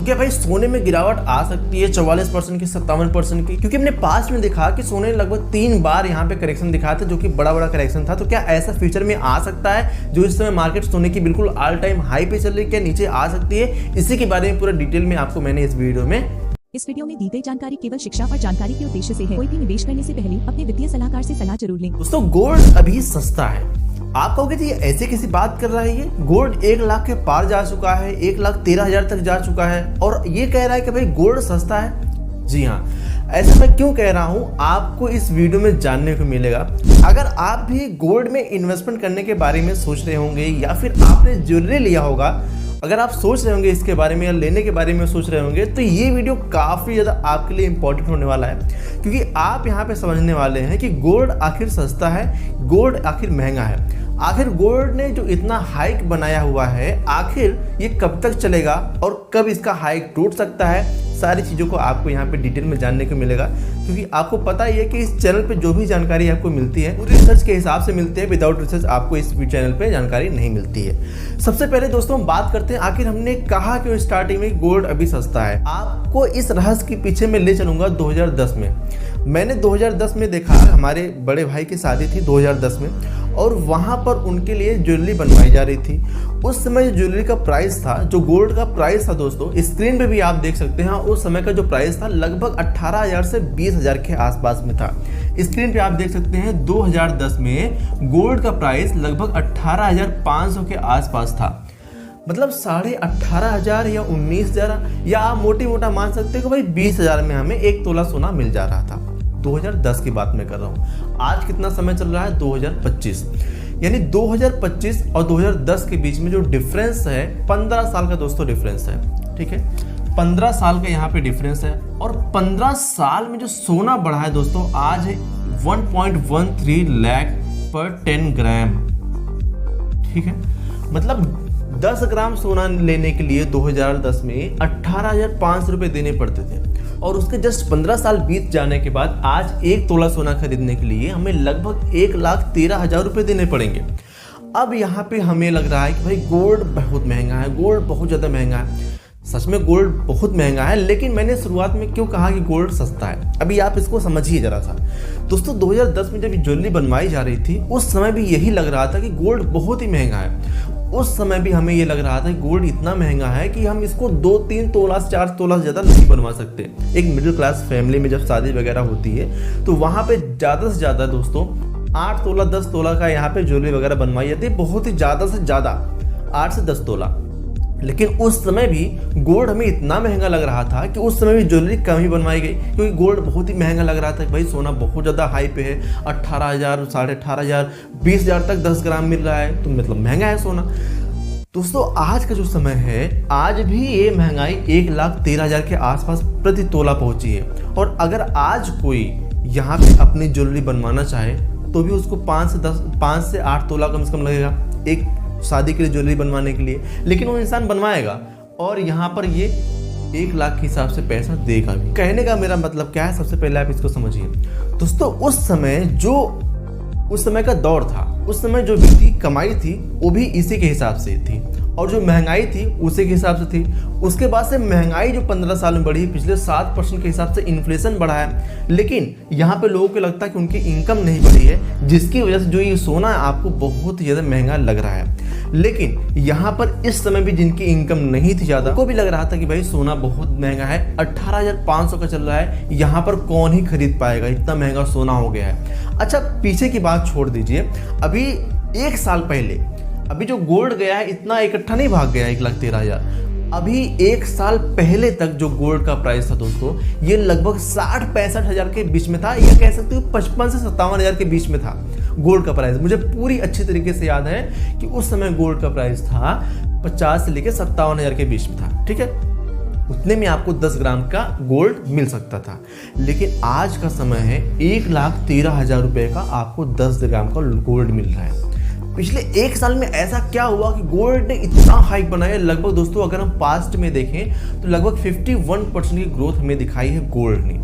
तो क्या भाई सोने में गिरावट आ सकती है 44% की, 57% की? क्योंकि हमने पास्ट में देखा कि सोने ने लगभग 3 बार यहाँ पे करेक्शन दिखाया था, जो कि बड़ा करेक्शन था। तो क्या ऐसा फ्यूचर में आ सकता है? जो इस समय मार्केट सोने की बिल्कुल ऑल टाइम हाई पे चल रही है, क्या नीचे आ सकती है? इसी के बारे में पूरा डिटेल में आपको मैंने इस वीडियो में दी गई जानकारी केवल शिक्षा और जानकारी के उद्देश्य से है। कोई भी निवेश करने से पहले अपने वित्तीय सलाहकार से सलाह जरूर लें। दोस्तों, गोल्ड अभी सस्ता है। आप कहोगे जी ऐसे कैसी बात कर रहा है ये? गोल्ड 1 लाख के पार जा चुका है, 1,13,000 तक जा चुका है, और ये कह रहा है कि भाई गोल्ड सस्ता है। जी हाँ, ऐसा मैं क्यों कह रहा हूँ आपको इस वीडियो में जानने को मिलेगा। अगर आप भी गोल्ड में इन्वेस्टमेंट करने के बारे में सोच रहे होंगे, या फिर आपने ज्वेलरी लिया होगा, अगर आप सोच रहे होंगे इसके बारे में या लेने के बारे में सोच रहे होंगे, तो ये वीडियो काफ़ी ज़्यादा आपके लिए इंपॉर्टेंट होने वाला है। क्योंकि आप यहाँ पे समझने वाले हैं कि गोल्ड आखिर सस्ता है, गोल्ड आखिर महंगा है, आखिर गोल्ड ने जो इतना हाइक बनाया हुआ है, आखिर ये कब तक चलेगा और कब इसका हाइक टूट सकता है। सारी चीज़ों को आपको यहाँ पे डिटेल में जानने को मिलेगा। क्योंकि आपको पता ही है कि इस चैनल पे जो भी जानकारी आपको मिलती है वो रिसर्च के हिसाब से मिलती है, विदाउट रिसर्च आपको इस चैनल पे जानकारी नहीं मिलती है। सबसे पहले दोस्तों हम बात करते हैं आखिर हमने कहा कि स्टार्टिंग में गोल्ड अभी सस्ता है। आपको इस रहस्य के पीछे मैं ले चलूँगा 2010 में। मैंने 2010 में देखा, हमारे बड़े भाई की शादी थी 2010 में, और वहाँ पर उनके लिए ज्वेलरी बनवाई जा रही थी। उस समय जो ज्वेलरी का प्राइस था, जो गोल्ड का प्राइस था दोस्तों, स्क्रीन पे भी आप देख सकते हैं, उस समय का जो प्राइस था लगभग 18,000 से 20,000 के आसपास में था। स्क्रीन पे आप देख सकते हैं 2010 में गोल्ड का प्राइस लगभग 18,500 के आसपास था। मतलब 18,500 या 19,000, या आप मोटा मान सकते हो कि भाई 20,000 में हमें 1 तोला सोना मिल जा रहा था। 2010 की बात मैं कर रहा हूँ। आज कितना समय चल रहा है? 2025। यानी 2025 और 2010 के बीच में जो डिफरेंस है, 15 साल का दोस्तों डिफरेंस है। ठीक है, 15 साल का यहाँ पे डिफरेंस है। और 15 साल में जो सोना बढ़ा है दोस्तों, आज है 1.13 लाख पर 10 ग्राम। ठीक है, मतलब 10 ग्राम सोना लेने के लिए 2010 में 18,500 रुपये देने पड़ते थे, और उसके जस्ट 15 साल बीत जाने के बाद आज 1 तोला सोना खरीदने के लिए हमें लगभग 1,13,000 रुपये देने पड़ेंगे। अब यहाँ पे हमें लग रहा है कि भाई गोल्ड बहुत महंगा है, गोल्ड बहुत ज़्यादा महंगा है। सच में गोल्ड बहुत महंगा है, लेकिन मैंने शुरुआत में क्यों कहा कि गोल्ड सस्ता है, अभी आप इसको समझिए जरा सा। दोस्तों 2010 में जब ज्वेलरी बनवाई जा रही थी, उस समय भी यही लग रहा था कि गोल्ड बहुत ही महंगा है। उस समय भी हमें ये लग रहा था कि गोल्ड इतना महंगा है कि हम इसको 2-3 तोला 4 तोला से ज़्यादा नहीं बनवा सकते। एक मिडिल क्लास फैमिली में जब शादी वगैरह होती है, तो वहाँ पे ज़्यादा से ज़्यादा दोस्तों 8 तोला 10 तोला का यहाँ पे ज्वेलरी वगैरह बनवाई जाती है, बहुत ही ज़्यादा से ज़्यादा 8 से 10 तोला। लेकिन उस समय भी गोल्ड हमें इतना महंगा लग रहा था कि उस समय भी ज्वेलरी कम ही बनवाई गई, क्योंकि गोल्ड बहुत ही महंगा लग रहा था कि भाई सोना बहुत ज़्यादा हाई पे है। 18,000, 18,500, 20,000 तक 10 ग्राम मिल रहा है, तो मतलब महंगा है सोना। दोस्तों आज का जो समय है, आज भी ये महंगाई 1,13,000 के आसपास प्रति तोला पहुंची है। और अगर आज कोई यहाँ पे अपनी ज्वेलरी बनवाना चाहे, तो भी उसको 5 से 8 तोला कम से कम लगेगा एक शादी के लिए ज्वेलरी बनवाने के लिए। लेकिन वो इंसान बनवाएगा, और यहाँ पर ये 1 लाख के हिसाब से पैसा देगा भी। कहने का मेरा मतलब क्या है, सबसे पहले आप इसको समझिए दोस्तों। उस समय का दौर था, उस समय जो भी कमाई थी वो भी इसी के हिसाब से थी, और जो महंगाई थी उसी के हिसाब से थी। उसके बाद से महंगाई जो 15 साल में बढ़ी, पिछले 7% के हिसाब से इन्फ्लेशन बढ़ा है, लेकिन यहाँ पे लोगों को लगता है कि उनकी इनकम नहीं बढ़ी है, जिसकी वजह से जो ये सोना आपको बहुत ही ज़्यादा महंगा लग रहा है। लेकिन यहाँ पर इस समय भी जिनकी इनकम नहीं थी ज़्यादा, को भी लग रहा था कि भाई सोना बहुत महंगा है, 18,500 का चल रहा है, यहाँ पर कौन ही खरीद पाएगा, इतना महंगा सोना हो गया है। अच्छा, पीछे की बात छोड़ दीजिए, अभी 1 साल पहले अभी जो गोल्ड गया है इतना इकट्ठा नहीं भाग गया 1,13,000। अभी 1 साल पहले तक जो गोल्ड का प्राइस था दोस्तों, ये लगभग 60-65 हज़ार के बीच में था, या कह सकते हो 55 से 57 हज़ार के बीच में था गोल्ड का प्राइस। मुझे पूरी अच्छी तरीके से याद है कि उस समय गोल्ड का प्राइस था 50 से लेकर 57 हज़ार के बीच में था। ठीक है, उतने में आपको 10 ग्राम का गोल्ड मिल सकता था। लेकिन आज का समय है 1,13,000 रुपये का आपको 10 ग्राम का गोल्ड मिल रहा है। पिछले 1 साल में ऐसा क्या हुआ कि गोल्ड ने इतना हाइक बनाया? लगभग दोस्तों अगर हम पास्ट में देखें तो लगभग 51% की ग्रोथ हमें दिखाई है गोल्ड ने।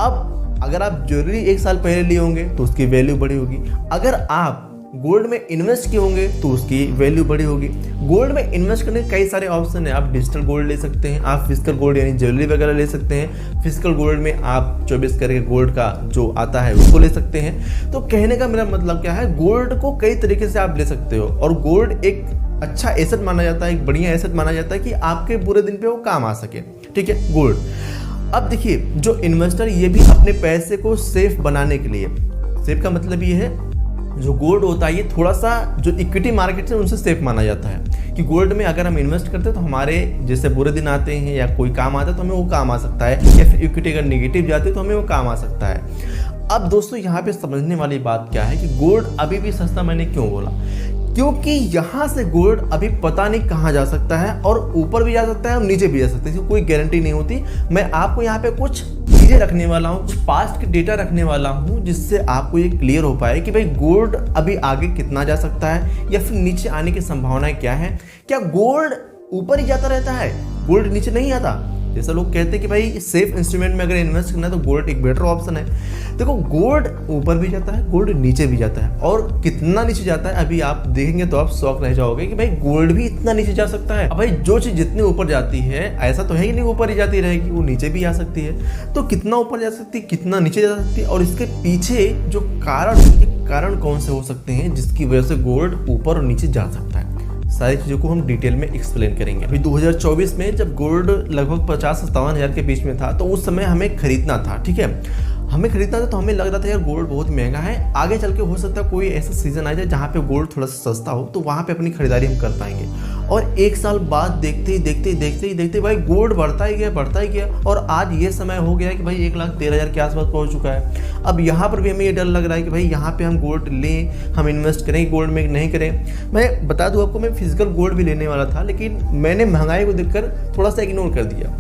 अब अगर आप ज्वेलरी 1 साल पहले लिए होंगे तो उसकी वैल्यू बढ़ी होगी। अगर आप गोल्ड में इन्वेस्ट किए होंगे तो उसकी वैल्यू बड़ी होगी। गोल्ड में इन्वेस्ट करने के कई सारे ऑप्शन है। आप डिजिटल गोल्ड ले सकते हैं, आप फिजिकल गोल्ड यानी ज्वेलरी वगैरह ले सकते हैं। फिजिकल गोल्ड में आप 24 कैरेट गोल्ड का जो आता है उसको ले सकते हैं। तो कहने का मेरा मतलब क्या है, गोल्ड को कई तरीके से आप ले सकते हो और गोल्ड एक अच्छा एसेट माना जाता है, एक बढ़िया एसेट माना जाता है कि आपके बुरे दिन पे वो काम आ सके। ठीक है, गोल्ड। अब देखिए, जो इन्वेस्टर ये भी अपने पैसे को सेफ बनाने के लिए, सेफ का मतलब ये है जो गोल्ड होता है ये थोड़ा सा जो इक्विटी मार्केट है उनसे सेफ माना जाता है कि गोल्ड में अगर हम इन्वेस्ट करते हैं तो हमारे जैसे बुरे दिन आते हैं या कोई काम आता है तो हमें वो काम आ सकता है, या फिर इक्विटी अगर निगेटिव जाती है तो हमें वो काम आ सकता है। अब दोस्तों यहाँ पे समझने वाली बात क्या है कि गोल्ड अभी भी सस्ता मैंने क्यों बोला, क्योंकि यहाँ से गोल्ड अभी पता नहीं कहाँ जा सकता है और ऊपर भी जा सकता है और नीचे भी जा सकता है, इसकी कोई गारंटी नहीं होती। मैं आपको यहाँ पे कुछ चीज़ें रखने वाला हूँ, कुछ पास्ट के डेटा रखने वाला हूँ जिससे आपको ये क्लियर हो पाए कि भाई गोल्ड अभी आगे कितना जा सकता है या फिर नीचे आने की संभावनाएं क्या है। क्या गोल्ड ऊपर ही जाता रहता है, गोल्ड नीचे नहीं आता? जैसा लोग कहते हैं कि भाई सेफ इंस्ट्रूमेंट में अगर इन्वेस्ट करना है तो गोल्ड एक बेटर ऑप्शन है। देखो, गोल्ड ऊपर भी जाता है, गोल्ड नीचे भी जाता है, और कितना नीचे जाता है अभी आप देखेंगे तो आप शॉक रह जाओगे कि भाई गोल्ड भी इतना नीचे जा सकता है। अब भाई जो चीज जितनी ऊपर जाती है ऐसा तो है ही नहीं ऊपर ही जाती रहेगी, वो नीचे भी आ सकती है। तो कितना ऊपर जा सकती है, कितना नीचे जा सकती है, और इसके पीछे जो कारण कौन से हो सकते हैं जिसकी वजह से गोल्ड ऊपर और नीचे जा सकता है, सारी चीज़ों को हम डिटेल में एक्सप्लेन करेंगे। अभी 2024 में जब गोल्ड लगभग 50-57 हज़ार के बीच में था तो उस समय हमें खरीदना था। ठीक है, हमें खरीदना था तो हमें लग रहा था यार गोल्ड बहुत महंगा है, आगे चल के हो सकता है कोई ऐसा सीजन आ जाए जहाँ पे गोल्ड थोड़ा सा सस्ता हो तो वहाँ पे अपनी खरीदारी हम कर पाएंगे। और एक साल बाद देखते ही भाई गोल्ड बढ़ता ही गया और आज ये समय हो गया कि भाई 1,13,000 के आसपास पहुँच चुका है। अब यहाँ पर भी हमें ये डर लग रहा है कि भाई यहाँ पे हम गोल्ड लें, हम इन्वेस्ट करें गोल्ड में नहीं करें। मैं बता दूँ आपको, मैं फिजिकल गोल्ड भी लेने वाला था लेकिन मैंने महंगाई को देखकर थोड़ा सा इग्नोर कर दिया।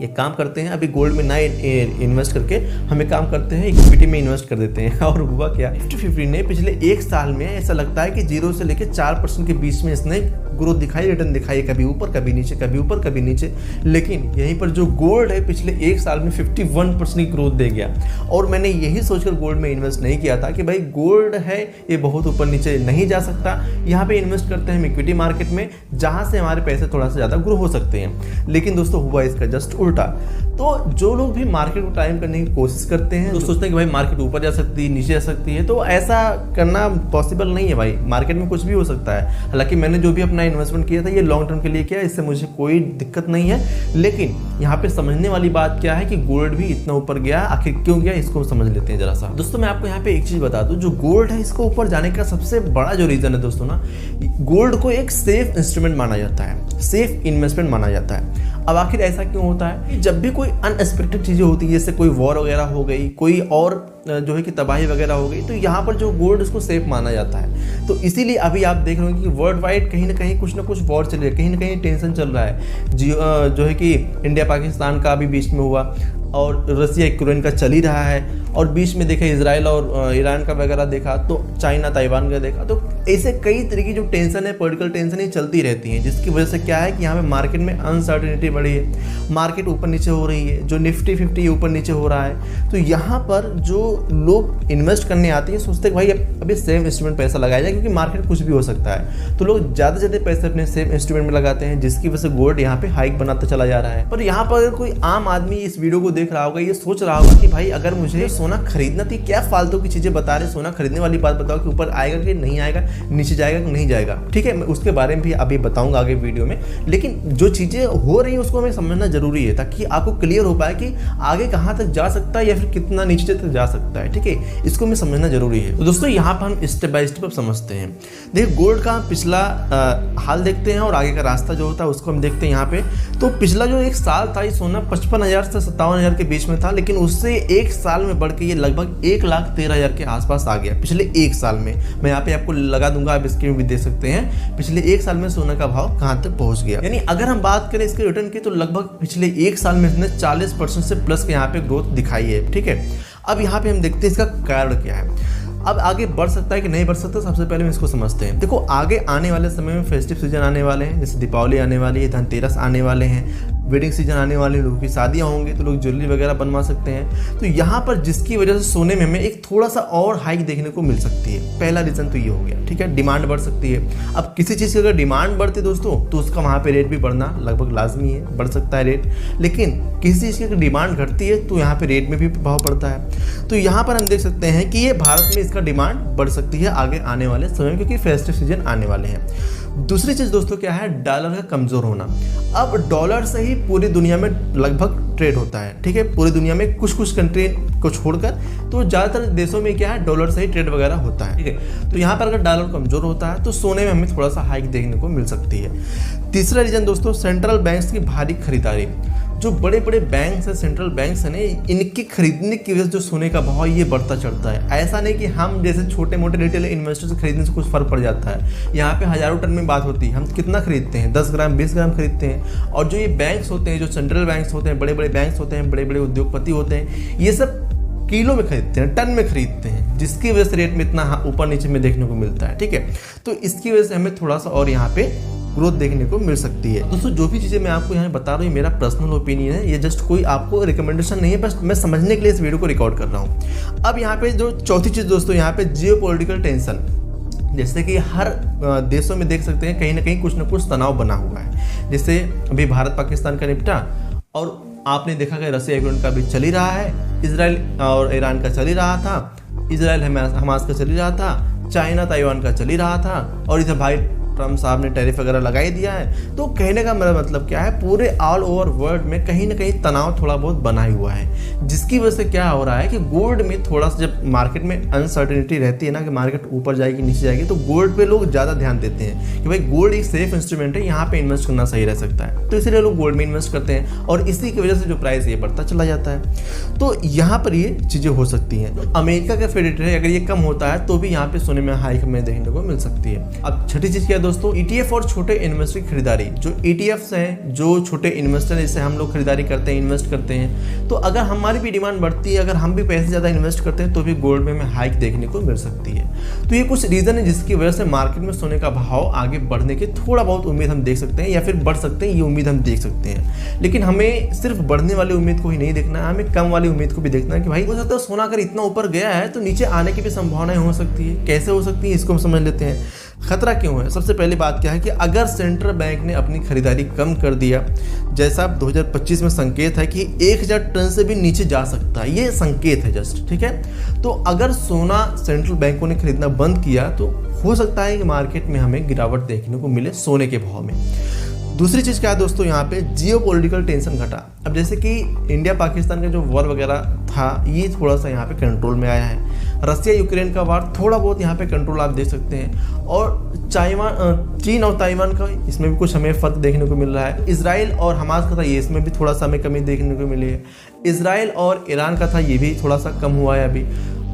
ये काम करते हैं अभी गोल्ड में ना इन्वेस्ट करके हमें काम करते हैं इक्विटी में इन्वेस्ट कर देते हैं। और हुआ क्या, निफ्टी 50 ने पिछले एक साल में ऐसा लगता है कि 0 से लेकर 4% के बीच में इसने ग्रोथ दिखाई, रिटर्न दिखाई, कभी ऊपर कभी नीचे, कभी ऊपर कभी नीचे। लेकिन यहीं पर जो गोल्ड है पिछले एक साल में 51% की ग्रोथ दे गया। और मैंने यही सोचकर गोल्ड में इन्वेस्ट नहीं किया था कि भाई गोल्ड है ये बहुत ऊपर नीचे नहीं जा सकता, यहाँ पे इन्वेस्ट करते हैं हम इक्विटी मार्केट में जहाँ से हमारे पैसे थोड़ा सा ज़्यादा ग्रो हो सकते हैं। लेकिन दोस्तों हुआ इसका जस्ट उल्टा। तो जो लोग भी मार्केट को टाइम करने की कोशिश करते हैं, जो सोचते हैं कि भाई मार्केट ऊपर जा सकती है नीचे जा सकती है, तो ऐसा करना पॉसिबल नहीं है भाई। मार्केट में कुछ भी हो सकता है। हालांकि मैंने जो भी अपना इन्वेस्टमेंट किया था ये लॉन्ग टर्म के लिए किया, इससे मुझे कोई दिक्कत नहीं है। लेकिन यहाँ पे समझने वाली बात क्या है कि गोल्ड भी इतना ऊपर गया, आखिर क्यों गया इसको समझ लेते हैं जरा सा। दोस्तों मैं आपको यहाँ पे एक चीज बता दूं, जो गोल्ड है इसको ऊपर जाने का सबसे बड़ा जो रीजन है दोस्तों ना, गोल्ड को एक सेफ इंस्ट्रूमेंट माना जाता है, सेफ इन्वेस्टमेंट माना जाता है। अब आखिर ऐसा क्यों होता है कि जब भी कोई अनएक्सपेक्टेड चीजें होती है, जैसे कोई वॉर वगैरह हो गई, कोई और जो है कि तबाही वगैरह हो गई, तो यहाँ पर जो गोल्ड उसको सेफ माना जाता है। तो इसीलिए अभी आप देख रहे हो कि वर्ल्ड वाइड कहीं ना कुछ वॉर चल रही है, कहीं ना कहीं टेंशन चल रहा है। जो है कि इंडिया पाकिस्तान का अभी बीच में हुआ और रसिया यूक्रेन का चल ही रहा है, और बीच में देखा इजराइल और ईरान का वगैरह देखा, तो चाइना ताइवान का देखा। तो ऐसे कई तरह की जो टेंशन है, पॉलिटिकल टेंशन ही चलती रहती है, जिसकी वजह से क्या है कि यहाँ पे मार्केट में अनसर्टेनिटी बढ़ी है, मार्केट ऊपर नीचे हो रही है, जो निफ्टी 50 ऊपर नीचे हो रहा है। तो यहाँ पर जो लोग इन्वेस्ट करने आते हैं सोचते हैं भाई अभी सेम इंस्ट्रूमेंट पैसा लगाया जाए, क्योंकि मार्केट कुछ भी हो सकता है। तो लोग ज़्यादा से ज़्यादा पैसे अपने सेम इंस्ट्रूमेंट में लगाते हैं, जिसकी वजह से गोल्ड यहाँ पे हाइक बनाता चला जा रहा है। पर यहाँ पर अगर कोई आम आदमी इस वीडियो को देख रहा होगा, ये सोच रहा होगा कि भाई अगर मुझे सोना खरीदना थी, क्या फालतू की चीजें बता रहे, सोना खरीदने वाली बात बताओ कि ऊपर आएगा कि नहीं आएगा, नीचे जाएगा कि नहीं जाएगा। ठीक है, मैं उसके बारे में भी अभी बताऊंगा आगे वीडियो में। लेकिन जो चीजें हो रही है उसको हमें समझना जरूरी है, ताकि आपको क्लियर हो पाए कि आगे कहाँ तक जा सकता है या फिर कितना नीचे तक जा सकता है। ठीक है, इसको हमें समझना जरूरी है। तो दोस्तों यहाँ पर हम स्टेप बाय स्टेप समझते हैं। देखिए गोल्ड का पिछला हाल देखते हैं और आगे का रास्ता जो होता है उसको हम देखते हैं यहाँ पे। तो पिछला जो एक साल था ये सोना 55,000 से 57,000 के बीच में था, लेकिन उससे एक साल में बढ़ के ये लगभग 1,13,000 के आसपास आ गया पिछले एक साल में। मैं यहाँ पे आपको लगा दूंगा, आप स्क्रीन भी देख सकते हैं पिछले एक साल में सोना का भाव कहाँ तक पहुंच गया। यानी अगर हम बात करें इसके रिटर्न की तो लगभग पिछले एक साल में इसने 40% से प्लस के यहाँ पे ग्रोथ दिखाई है। ठीक है, अब यहाँ पे हम देखते हैं इसका कारण क्या है। अब आगे बढ़ सकता है कि नहीं बढ़ सकता, सबसे पहले हम इसको समझते हैं। देखो आगे आने वाले समय में फेस्टिव सीजन आने वाले हैं, जैसे दीपावली आने वाली है, धनतेरस आने वाले हैं, वेडिंग सीजन आने वाले, लोगों की शादियाँ होंगी तो लोग ज्वेलरी वगैरह बनवा सकते हैं। तो यहाँ पर जिसकी वजह से सोने में हमें एक थोड़ा सा और हाइक देखने को मिल सकती है। पहला रीज़न तो ये हो गया, ठीक है, डिमांड बढ़ सकती है। अब किसी चीज़ की अगर डिमांड बढ़ती है दोस्तों तो उसका वहाँ पे रेट भी बढ़ना लगभग लाजमी है, बढ़ सकता है रेट। लेकिन किसी चीज़ की अगर डिमांड घटती है तो यहाँ पे रेट में भी प्रभाव पड़ता है। तो यहाँ पर हम देख सकते हैं कि ये भारत में इसका डिमांड बढ़ सकती है आगे आने वाले समय में, क्योंकि फेस्टिव सीजन आने वाले हैं। दूसरी चीज़ दोस्तों क्या है, डॉलर का कमज़ोर होना। अब डॉलर से ही पूरी दुनिया में लगभग ट्रेड होता है, ठीक है, पूरी दुनिया में कुछ कंट्री को छोड़कर, तो ज़्यादातर देशों में क्या है, डॉलर से ही ट्रेड वगैरह होता है, ठीक है। तो यहाँ पर अगर डॉलर कमज़ोर होता है तो सोने में हमें थोड़ा सा हाइक देखने को मिल सकती है। तीसरा रीज़न दोस्तों, सेंट्रल बैंक्स की भारी खरीदारी। जो बड़े बड़े बैंक्स हैं, सेंट्रल बैंक्स हैं, इनकी खरीदने की वजह से जो सोने का भाव ये बढ़ता चढ़ता है। ऐसा नहीं कि हम जैसे छोटे मोटे रिटेल इन्वेस्टर से खरीदने से कुछ फर्क पड़ जाता है। यहाँ पे हज़ारों टन में बात होती है, हम कितना खरीदते हैं, 10 ग्राम 20 ग्राम खरीदते हैं। और जो ये बैंक्स होते हैं, जो सेंट्रल बैंक्स होते हैं, बड़े बड़े बैंक्स होते हैं, बड़े बड़े उद्योगपति होते हैं, ये सब किलो में खरीदते हैं, टन में खरीदते हैं, जिसकी वजह से रेट में इतना ऊपर नीचे में देखने को मिलता है, ठीक है। तो इसकी वजह से हमें थोड़ा सा और यहाँ पे ग्रोथ देखने को मिल सकती है। दोस्तों जो भी चीज़ें मैं आपको यहाँ बता रहा हूँ, मेरा पर्सनल ओपिनियन है, ये जस्ट कोई आपको रिकमेंडेशन नहीं है, बस मैं समझने के लिए इस वीडियो को रिकॉर्ड कर रहा हूँ। अब यहाँ पे जो चौथी चीज़ दोस्तों, यहाँ पे जियोपॉलिटिकल टेंशन, जैसे कि हर देशों में देख सकते हैं कहीं ना कहीं कुछ ना कुछ तनाव बना हुआ है। जैसे अभी भारत पाकिस्तान का निपटा, और आपने देखा कि रसिया यूक्रेन का भी चल ही रहा है, इजराइल और ईरान का चल ही रहा था, इजराइल हमास का चल ही रहा था, चाइना ताइवान का चल ही रहा था, और इधर भाई ट्रम्प साहब ने टैरिफ वगैरह लगा ही दिया है। तो कहने का मेरा मतलब क्या है, पूरे ऑल ओवर वर्ल्ड में कहीं ना कहीं तनाव थोड़ा बहुत बना ही हुआ है, जिसकी वजह से क्या हो रहा है कि गोल्ड में थोड़ा सा, जब मार्केट में अनसर्टेनिटी रहती है ना कि मार्केट ऊपर जाएगी नीचे जाएगी, तो गोल्ड पे लोग ज़्यादा ध्यान देते हैं कि भाई गोल्ड एक सेफ इंस्ट्रूमेंट है, यहाँ पे इन्वेस्ट करना सही रह सकता है। तो इसीलिए लोग गोल्ड में इन्वेस्ट करते हैं, और इसी की वजह से जो प्राइस ये बढ़ता चला जाता है। तो यहाँ पर ये चीज़ें हो सकती हैं। अमेरिका का फेड रेट है, अगर ये कम होता है तो भी यहाँ पे सोने में हाइक हमें देखने को मिल सकती है। अब छठी चीज़ क्या है दोस्तों, ETF और छोटे इन्वेस्टर की खरीदारी। जो ETFs हैं, जो छोटे इन्वेस्टर जिससे हम लोग खरीदारी करते हैं, इन्वेस्ट करते हैं, तो अगर हमारी भी डिमांड बढ़ती है, अगर हम भी पैसे ज़्यादा इन्वेस्ट करते हैं, तो भी गोल्ड में हमें हाइक देखने को मिल सकती है। तो ये कुछ रीज़न है जिसकी वजह से मार्केट में सोने का भाव आगे बढ़ने की थोड़ा बहुत उम्मीद हम देख सकते हैं, या फिर बढ़ सकते हैं, ये उम्मीद हम देख सकते हैं। लेकिन हमें सिर्फ बढ़ने वाली उम्मीद को ही नहीं देखना है, हमें कम वाली उम्मीद को भी देखना है कि भाई हो सकता है सोना अगर इतना ऊपर गया है तो नीचे आने की भी संभावनाएं हो सकती है। कैसे हो सकती है इसको हम समझ लेते हैं। खतरा क्यों है? सबसे पहली बात क्या है कि अगर सेंट्रल बैंक ने अपनी खरीदारी कम कर दिया, जैसा 2025 में संकेत है कि 1000 टन से भी नीचे जा सकता है, ये संकेत है जस्ट, ठीक है। तो अगर सोना सेंट्रल बैंकों ने खरीदना बंद किया तो हो सकता है कि मार्केट में हमें गिरावट देखने को मिले सोने के भाव में। दूसरी चीज़ क्या है दोस्तों, यहाँ पे जियोपॉलिटिकल टेंशन घटा। अब जैसे कि इंडिया पाकिस्तान का जो वॉर वगैरह था, ये थोड़ा सा यहाँ पे कंट्रोल में आया है। रसिया यूक्रेन का वार थोड़ा बहुत यहाँ पे कंट्रोल आप देख सकते हैं, और चीन और ताइवान का इसमें भी कुछ हमें फर्क देखने को मिल रहा है। इजराइल और हमास का था, ये इसमें भी थोड़ा सा हमें कमी देखने को मिली है। इजराइल और ईरान का था, ये भी थोड़ा सा कम हुआ है अभी।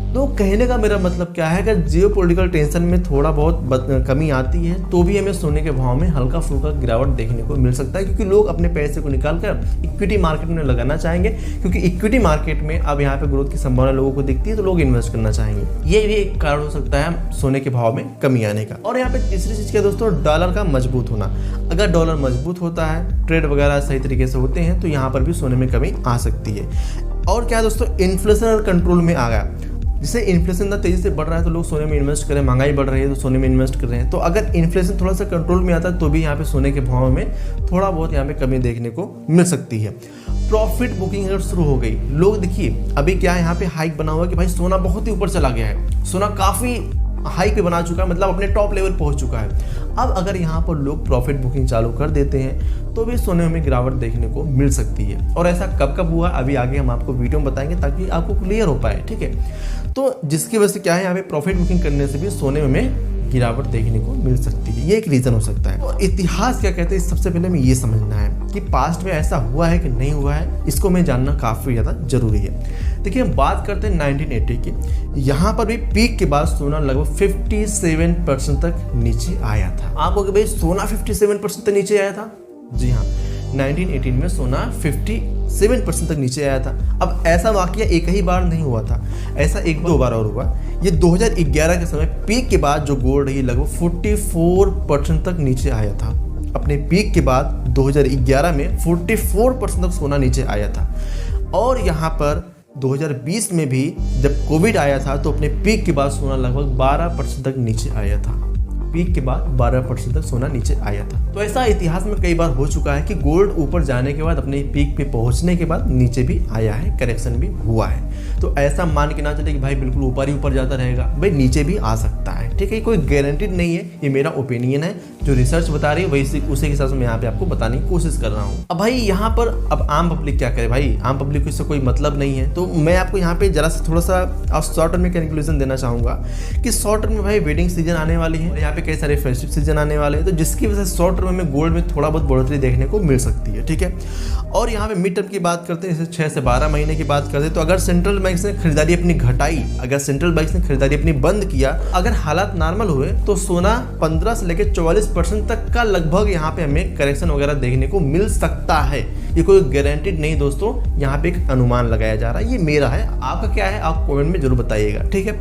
तो कहने का मेरा मतलब क्या है कि जियोपॉलिटिकल टेंशन में थोड़ा बहुत कमी आती है तो भी हमें सोने के भाव में हल्का फुल्का गिरावट देखने को मिल सकता है, क्योंकि लोग अपने पैसे को निकाल कर इक्विटी मार्केट में लगाना चाहेंगे, क्योंकि इक्विटी मार्केट में अब यहाँ पे ग्रोथ की संभावना लोगों को दिखती है, तो लोग इन्वेस्ट करना चाहेंगे। ये भी एक कारण हो सकता है सोने के भाव में कमी आने का। और यहाँ पे तीसरी चीज़ क्या दोस्तों, डॉलर का मजबूत होना। अगर डॉलर मजबूत होता है, ट्रेड वगैरह सही तरीके से होते हैं, तो यहाँ पर भी सोने में कमी आ सकती है। और क्या दोस्तों, इन्फ्लेशन कंट्रोल में आ गया। जिससे इन्फ्लेशन इतना तेज़ी से बढ़ रहा है तो लोग सोने में इन्वेस्ट करें, महंगाई बढ़ रही है तो सोने में इन्वेस्ट कर रहे हैं। तो अगर इन्फ्लेशन थोड़ा सा कंट्रोल में आता है तो भी यहाँ पे सोने के भाव में थोड़ा बहुत यहाँ पे कमी देखने को मिल सकती है। प्रॉफिट बुकिंग अगर शुरू हो गई, लोग देखिए अभी क्या है, यहाँ पे हाइक बना हुआ है कि भाई सोना बहुत ही ऊपर चला गया है, सोना काफ़ी हाई पे बना चुका है, मतलब अपने टॉप लेवल पहुंच चुका है। अब अगर यहाँ पर लोग प्रॉफिट बुकिंग चालू कर देते हैं तो भी सोने में गिरावट देखने को मिल सकती है। और ऐसा कब कब हुआ अभी आगे हम आपको वीडियो में बताएंगे ताकि आपको क्लियर हो पाए, ठीक है। तो जिसकी वजह से क्या है, यहाँ पे प्रॉफिट बुकिंग करने से भी सोने में गिरावट देखने को मिल सकती है, ये एक रीज़न हो सकता है। और इतिहास क्या कहते हैं, सबसे पहले हमें ये समझना है कि पास्ट में ऐसा हुआ है कि नहीं हुआ है, इसको हमें जानना काफ़ी ज़्यादा जरूरी है। देखिए हम बात करते हैं 1980 की, यहाँ पर भी पीक के बाद सोना लगभग 57% तक नीचे आया था। आपको कि भाई सोना 57% तक नीचे आया था, जी हाँ, 1918 में सोना 57% तक नीचे आया था। अब ऐसा वाकया एक ही बार नहीं हुआ था, ऐसा एक दो बार और हुआ। ये 2011 के समय पीक के बाद जो गोल्ड है लगभग 44% तक नीचे आया था। अपने पीक के बाद 2011 में 44% तक सोना नीचे आया था। और यहाँ पर 2020 में भी जब कोविड आया था तो अपने पीक के बाद सोना लगभग 12% तक नीचे आया था। पीक के बाद 12% तक सोना नीचे आया था। तो ऐसा इतिहास में कई बार हो चुका है कि गोल्ड ऊपर जाने के बाद अपने पीक पे पहुंचने के बाद नीचे भी आया है, करेक्शन भी हुआ है। तो ऐसा मान के ना चले कि भाई बिल्कुल ऊपर ही ऊपर जाता रहेगा, भाई नीचे भी आ सकता है, ठीक है। कोई गारंटीड नहीं है, ये मेरा ओपिनियन है, जो रिसर्च बता रही है वही उसी हिसाब से मैं यहाँ पे आपको बताने की कोशिश कर रहा हूँ। अब भाई यहाँ पर अब आम पब्लिक क्या करे, भाई आम पब्लिक को इससे कोई मतलब नहीं है। तो मैं आपको यहाँ पे जरा सा थोड़ा सा शॉर्ट टर्म में कंक्लूजन देना चाहूंगा कि शॉर्ट टर्म में भाई वेडिंग सीजन आने वाली है, यहाँ पे कई सारे फेस्टिव सीजन आने वाले हैं, तो जिसकी वजह से शॉर्ट टर्म में गोल्ड में थोड़ा बहुत बढ़ोतरी देखने को मिल सकती है, ठीक है। और यहाँ पे मिड टर्म की बात करते हैं, जैसे 6 से 12 महीने की बात करते हैं, तो अगर सेंट्रल बैंक ने खरीदारी अपनी घटाई, अगर सेंट्रल बैंक ने खरीदारी अपनी बंद किया, अगर हालात नॉर्मल हुए तो सोना 15 से लेकर 44% तक का लगभग यहाँ पे हमें करेक्शन वगैरह देखने को मिल सकता है। ये कोई गारंटीड नहीं दोस्तों, यहाँ पे एक अनुमान लगाया जा रहा है, ये मेरा है, आपका क्या है आप कमेंट में जरूर बताइएगा, ठीक है।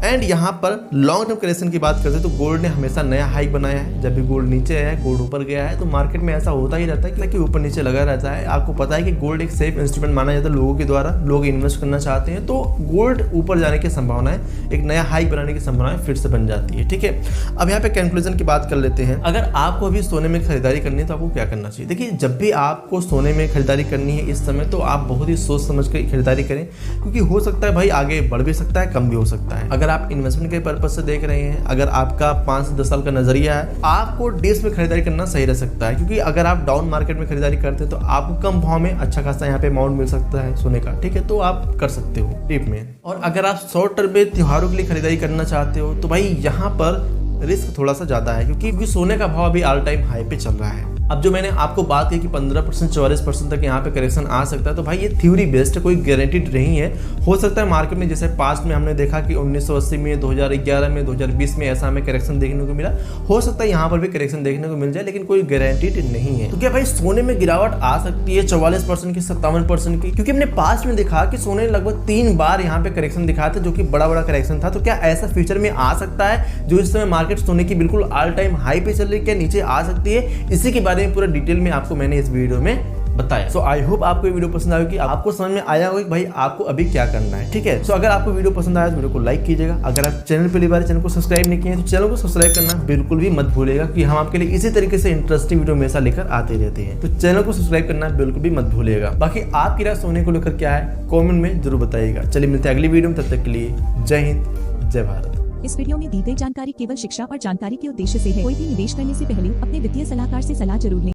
एंड यहाँ पर लॉन्ग टर्म करेक्शन की बात करते हैं तो गोल्ड ने हमेशा नया हाइक बनाया है। जब भी गोल्ड नीचे आया है, गोल्ड ऊपर गया है, तो मार्केट में ऐसा होता ही रहता है कि ऊपर नीचे लगा रहता है। आपको पता है कि गोल्ड एक सेफ इंस्ट्रूमेंट माना जाता है लोगों के द्वारा, लोग इन्वेस्ट करना चाहते हैं, तो गोल्ड ऊपर जाने की संभावना है, एक नया हाइक बनाने की संभावना फिर से बन जाती है, ठीक है। अब यहाँ पे कंक्लूजन की बात कर लेते हैं। अगर आपको अभी सोने में खरीदारी करनी है तो आपको क्या करना चाहिए। देखिए, जब भी आपको सोने में खरीदारी करनी है इस समय, तो आप बहुत ही सोच समझ कर खरीदारी करें, क्योंकि हो सकता है भाई आगे बढ़ भी सकता है, कम भी हो सकता है। अगर आप इन्वेस्टमेंट के पर्पज से देख रहे हैं, अगर आपका 5 से 10 साल का नजरिया है, आपको डेज में खरीदारी करना सही रह सकता है, क्योंकि अगर आप डाउन मार्केट में खरीदारी करते हैं तो आपको कम भाव में अच्छा खासा यहाँ पे अमाउंट मिल सकता है सोने का, ठीक है। तो आप कर सकते हो टिप में। और अगर आप शॉर्ट टर्म में त्योहारों के लिए खरीदारी करना चाहते हो तो भाई यहाँ पर रिस्क थोड़ा सा ज्यादा है, क्योंकि सोने का भाव अभी ऑल टाइम हाई पे चल रहा है। अब जो मैंने आपको बात की कि 15% 44% तक यहाँ पे करेक्शन आ सकता है, तो भाई ये थ्योरी बेस्ड है, कोई गारंटीड नहीं है। हो सकता है मार्केट में जैसे पास्ट में हमने देखा कि 1980 में, 2011 में, 2020 में ऐसा हमें करेक्शन देखने को मिला, हो सकता है यहाँ पर भी करेक्शन देखने को मिल जाए, लेकिन कोई गारंटीड नहीं है। तो क्या भाई सोने में गिरावट आ सकती है 44% की, 57% की? क्योंकि हमने पास्ट में देखा कि सोने लगभग 3 बार यहाँ पे करेक्शन दिखाया था, जो कि बड़ा बड़ा करेक्शन था। तो क्या ऐसा फ्यूचर में आ सकता है? जो इस समय मार्केट सोने की बिल्कुल ऑल टाइम हाई पे चल रही है, क्या नीचे आ सकती है? इसी के बारे में पूरा डिटेल में आपको मैंने इस वीडियो में बताया। सो आई होप आपको ये वीडियो पसंद आया, कि आपको समझ में आया होगा कि भाई आपको अभी क्या करना है, ठीक है। सो अगर आपको वीडियो पसंद आया तो वीडियो को लाइक कीजिएगा। अगर आप चैनल पहली बार चैनल को सब्सक्राइब नहीं किए हैं तो चैनल को सब्सक्राइब करना बिल्कुल भी मत भूलिएगा, कि हम आपके लिए इसी तरीके से इंटरेस्टिंग वीडियो हमेशा लेकर आते रहते हैं। तो चैनल को सब्सक्राइब करना बिल्कुल भी मत भूलिएगा। बाकी आपकी राय सोने को लेकर क्या है कॉमेंट में जरूर बताइएगा। चलिए मिलते हैं अगली वीडियो में, तब तक के लिए जय हिंद, जय भारत। इस वीडियो में दी गई जानकारी केवल शिक्षा और जानकारी के उद्देश्य से है। कोई भी निवेश करने से पहले अपने वित्तीय सलाहकार से सलाह जरूर लें।